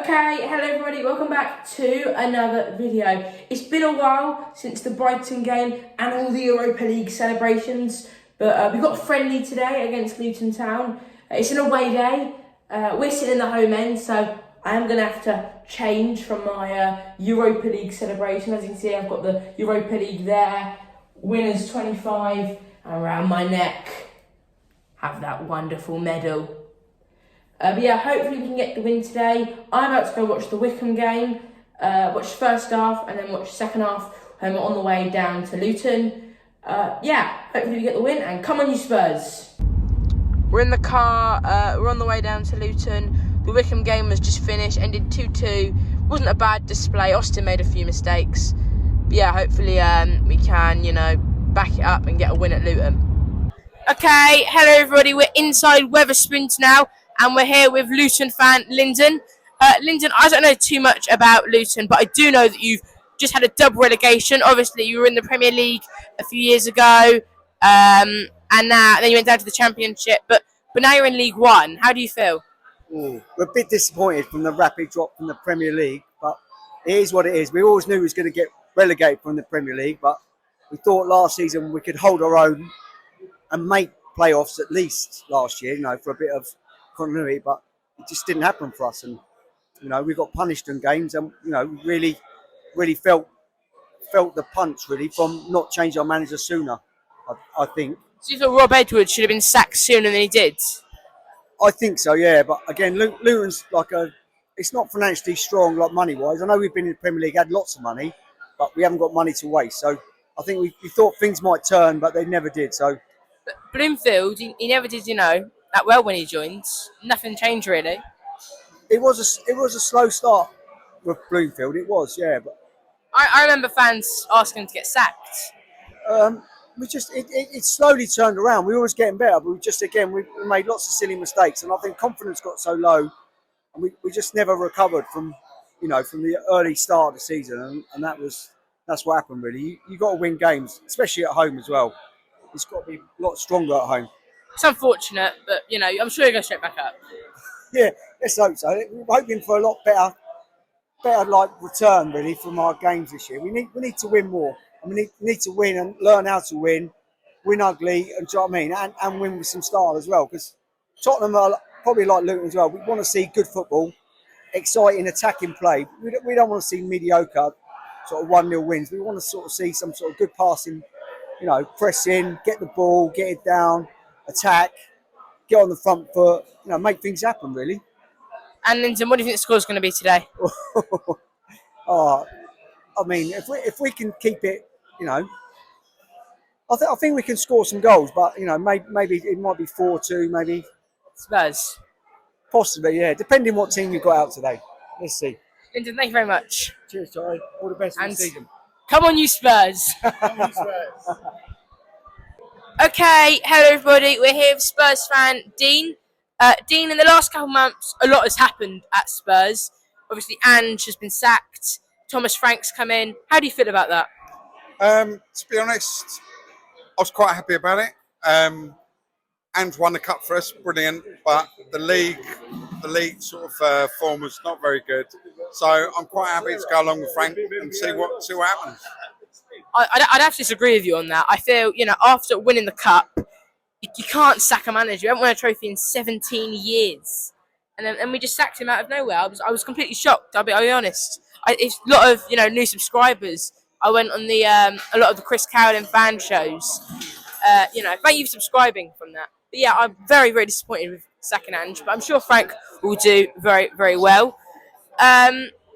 Okay, hello everybody, welcome back to another video. It's been a while since the Brighton game and all the Europa League celebrations, but we've got a friendly today against Luton Town. It's an away day, we're sitting in the home end, so I am going to have to change from my Europa League celebration. As you can see, I've got the Europa League there, winners 25, and around my neck have that wonderful medal. But yeah, hopefully we can get the win today. I'm about to go watch the Wycombe game, watch the first half and then watch the second half when we're on the way down to Luton. Yeah, hopefully we get the win and come on you Spurs. We're in the car, we're on the way down to Luton. The Wycombe game was just finished, ended 2-2. Wasn't a bad display, Austin made a few mistakes. But yeah, hopefully we can, back it up and get a win at Luton. Okay, hello everybody, we're inside Wetherspoons now. And we're here with Luton fan Lyndon. Lyndon, I don't know too much about Luton, but I do know that you've just had a double relegation. Obviously, you were in the Premier League a few years ago, and then you went down to the Championship. But now you're in League One. How do you feel? We're a bit disappointed from the rapid drop from the Premier League, but it is what it is. We always knew we was going to get relegated from the Premier League, but we thought last season we could hold our own and make playoffs at least last year, for a bit of continuity, but it just didn't happen for us, and we got punished in games, and really felt the punch really from not changing our manager sooner. I think. So you thought Rob Edwards should have been sacked sooner than he did? I think so, yeah. But again, Luton's it's not financially strong, like money wise. I know we've been in the Premier League, had lots of money, but we haven't got money to waste. So I think we thought things might turn, but they never did. So but Bloomfield, he never did, that well when he joined. Nothing changed really. It was a slow start with Bloomfield. It was, yeah. But I remember fans asking him to get sacked. It slowly turned around. We were always getting better, but we made lots of silly mistakes, and I think confidence got so low, and we just never recovered from the early start of the season, and that's what happened really. You got to win games, especially at home as well. It's got to be a lot stronger at home. It's unfortunate, but I'm sure you're going to straight back up. Yeah, let's hope so. We're hoping for a lot better return really from our games this year. We need to win more, and we need to win and learn how to win ugly, and do you know what I mean? And win with some style as well. Because Tottenham are probably like Luton as well. We want to see good football, exciting, attacking play. We don't want to see mediocre sort of 1-0 wins. We want to sort of see some sort of good passing, press in, get the ball, get it down. Attack, get on the front foot, make things happen really. And Lyndon, what do you think the score's going to be today? I mean, if we can keep it, I think we can score some goals, but maybe it might be 4-2, maybe. Spurs. Possibly, yeah. Depending what team you've got out today. Let's see. Lyndon, thank you very much. Cheers, Charlie. All the best for the season. Come on, you Spurs. Come on, you Spurs. Okay, hello everybody. We're here with Spurs fan Dean. Dean, in the last couple of months, a lot has happened at Spurs. Obviously, Ange has been sacked. Thomas Frank's come in. How do you feel about that? To be honest, I was quite happy about it. Ange won the cup for us, brilliant. But the league sort of form was not very good. So I'm quite happy to go along with Frank and see what happens. I'd have to disagree with you on that. I feel, after winning the cup, you can't sack a manager. You haven't won a trophy in 17 years. And we just sacked him out of nowhere. I was completely shocked, I'll be honest. It's a lot of, new subscribers. I went on the a lot of the Chris Cowden fan shows. Thank you for subscribing from that. But yeah, I'm very, very disappointed with sacking Ange, but I'm sure Frank will do very, very well.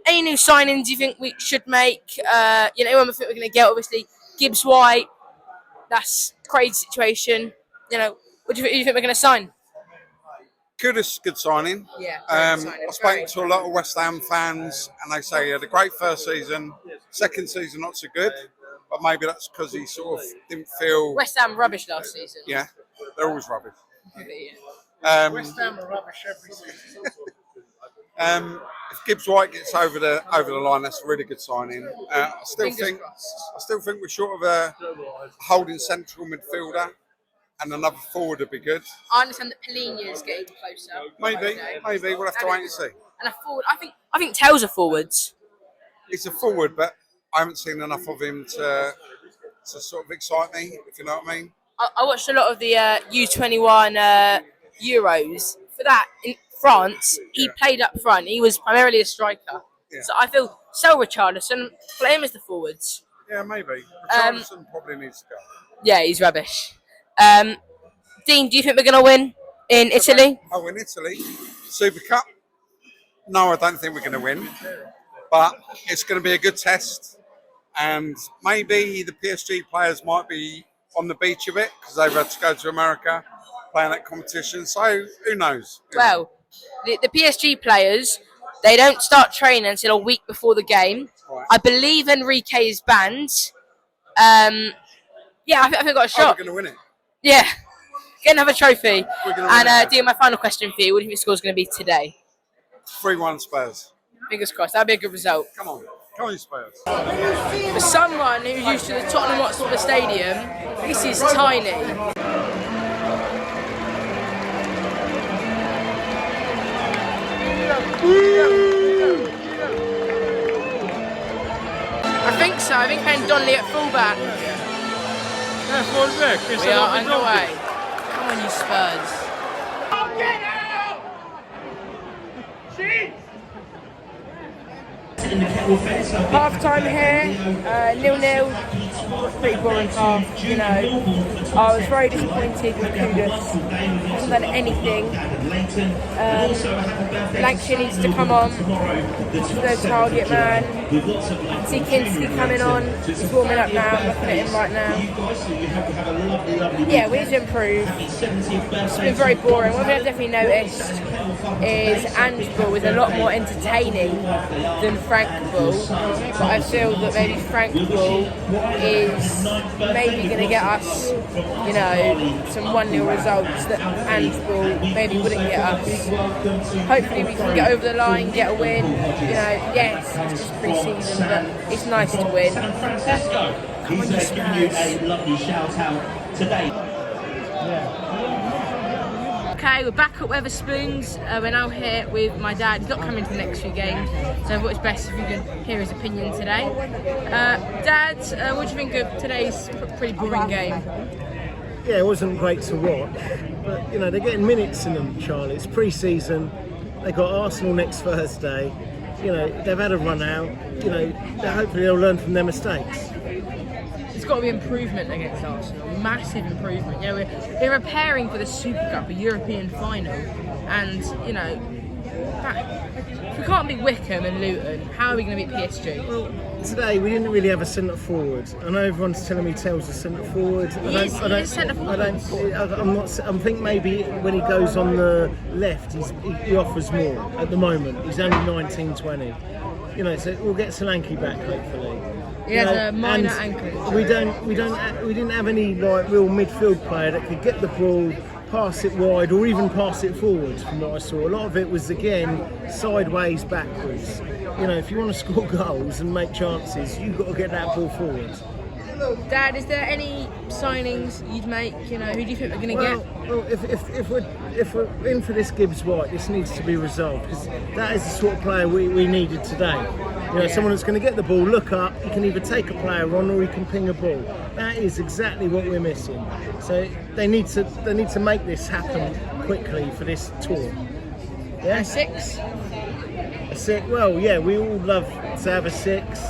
Any new signings you think we should make? Anyone we think we're going to get? Obviously, Gibbs White. That's a crazy situation. What do you think we're going to sign? Good signing. Yeah. I've spoken to a lot of West Ham fans, and they say he had a great first season. Second season, not so good, but maybe that's because he sort of didn't feel. West Ham rubbish last season. Yeah, they're always rubbish. West Ham are rubbish every season. If Gibbs White gets over the line, that's a really good signing. I still think we're short of a holding central midfielder, and another forward would be good. I understand that Polina is getting closer. Maybe we'll have to wait and see. And a forward, I think Tell's a forwards. He's a forward, but I haven't seen enough of him to sort of excite me, if you know what I mean. I watched a lot of the U21 Euros. For that, in France, he played up front. He was primarily a striker. Yeah. So I feel sell Richarlison, play him as the forwards. Yeah, maybe. Richarlison probably needs to go. Yeah, he's rubbish. Dean, do you think we're going to win in Italy? Oh, in Italy? Super Cup? No, I don't think we're going to win. But it's going to be a good test. And maybe the PSG players might be on the beach a bit because they've had to go to America playing that competition. So who knows? Well, the PSG players, they don't start training until a week before the game. Right. I believe Enrique is banned. Yeah, I think I've got a shot. We're going to win it. Yeah, get another trophy. We're going to win And it. Dean, my final question for you: what do you think the score's going to be today? 3-1 Spurs. Fingers crossed. That'd be a good result. Come on, you Spurs. For someone who's used to the Tottenham Hotspur Stadium, this is tiny. I think so. I think playing Donnelly at fullback. We are underway. Come on, you Spurs. Half time here, 0-0. Pretty boring half, you know. I was very disappointed with Kudus. Hasn't done anything. Lancashire needs to come on. No target man. See Kinsley coming on. He's warming up now. I'm looking at him right now. Yeah, we need to improve. It's been very boring. What I've definitely noticed is Ange Bull is a lot more entertaining than Frank Bull, but I feel that maybe Frank Bull is maybe going to get us, you know, some 1-0 results that Ange Bull maybe wouldn't get us. Hopefully we can get over the line, get a win. You know, yes, it's just pre-season, but it's nice to win. Come on, you Spurs. A lovely shout out today. Okay, we're back at Wetherspoons. We're now here with my dad. He's not coming to the next few games, so I thought it's best if you could hear his opinion today. Dad, what do you think of today's pretty boring game? Yeah, it wasn't great to watch, but you know they're getting minutes in them, Charlie. It's pre-season. They got Arsenal next Thursday. You know they've had a run out. You know hopefully they'll learn from their mistakes. There's got to be improvement against Arsenal, massive improvement. You know, we're preparing for the Super Cup, a European final, and you know, if we can't beat Wickham and Luton, how are we going to beat PSG? Well, today we didn't really have a centre forward. I know everyone's telling me Tell's a centre forward. I think maybe when he goes on the left, he offers more at the moment. He's only 19, 20. You know, so we'll get Solanke back hopefully. He has a minor ankle. We didn't have any like real midfield player that could get the ball, pass it wide, or even pass it forward. From what I saw, a lot of it was again sideways, backwards. You know, if you want to score goals and make chances, you've got to get that ball forward. Dad, is there any signings you'd make? You know, who do you think we're going to get? Well, if we're in for this Gibbs White, this needs to be resolved because that is the sort of player we needed today. You know, someone that's going to get the ball, look up. He can either take a player on or he can ping a ball. That is exactly what we're missing. So they need to make this happen quickly for this tour. Yeah, A six. A six. Well, yeah, we all love to have a six.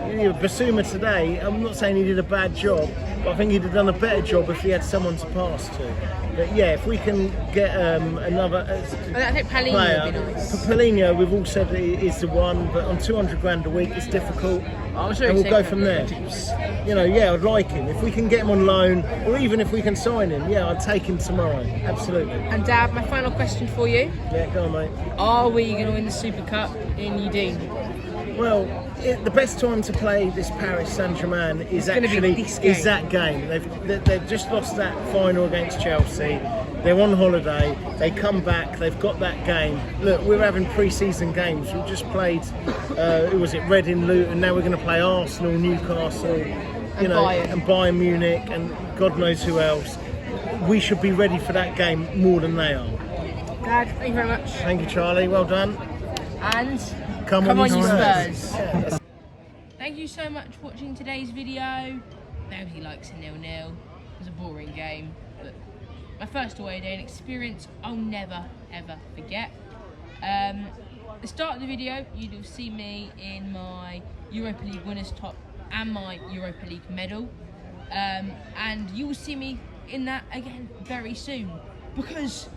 You know, Basuma today, I'm not saying he did a bad job, but I think he'd have done a better job if he had someone to pass to. But yeah, if we can get another I think Paulinho player, would be nice. Paulinho, we've all said is the one, but on 200 grand a week, it's difficult. I'm sure And he'd we'll go take from that. there. You know, yeah, I'd like him. If we can get him on loan, or even if we can sign him, yeah, I'd take him tomorrow. Absolutely. And Dad, my final question for you: Yeah, go on, mate. are we going to win the Super Cup in Udine? Well, the best time to play this Paris Saint-Germain is gonna be actually this game. is that game. They've just lost that final against Chelsea. They're on holiday. They come back. They've got that game. Look, we're having pre-season games. We just played. Who was it? Reading, Luton. Now we're going to play Arsenal, Newcastle, Bayern. and Bayern Munich, and God knows who else. We should be ready for that game more than they are. Dad, thank you very much. Thank you, Charlie. Well done. And Come on, you Spurs. Thank you so much for watching today's video. Nobody likes a 0-0. It was a boring game, but my first away day, an experience I'll never ever forget. At the start of the video, you'll see me in my Europa League winners top and my Europa League medal, and you will see me in that again very soon, because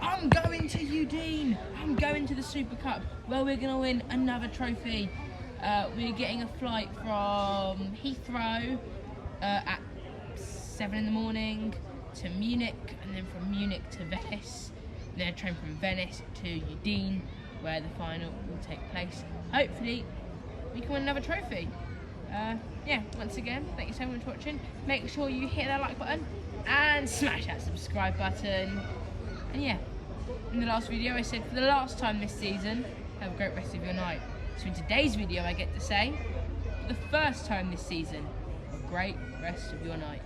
I'm going to Udine. I'm going to the Super Cup, where we're going to win another trophy. We're getting a flight from Heathrow at 7 in the morning to Munich, and then from Munich to Venice, and then a train from Venice to Udine, where the final will take place. Hopefully we can win another trophy. Yeah, once again, thank you so much for watching. Make sure you hit that like button and smash that subscribe button. And yeah, in the last video I said for the last time this season, have a great rest of your night. So in today's video I get to say, for the first time this season, a great rest of your night.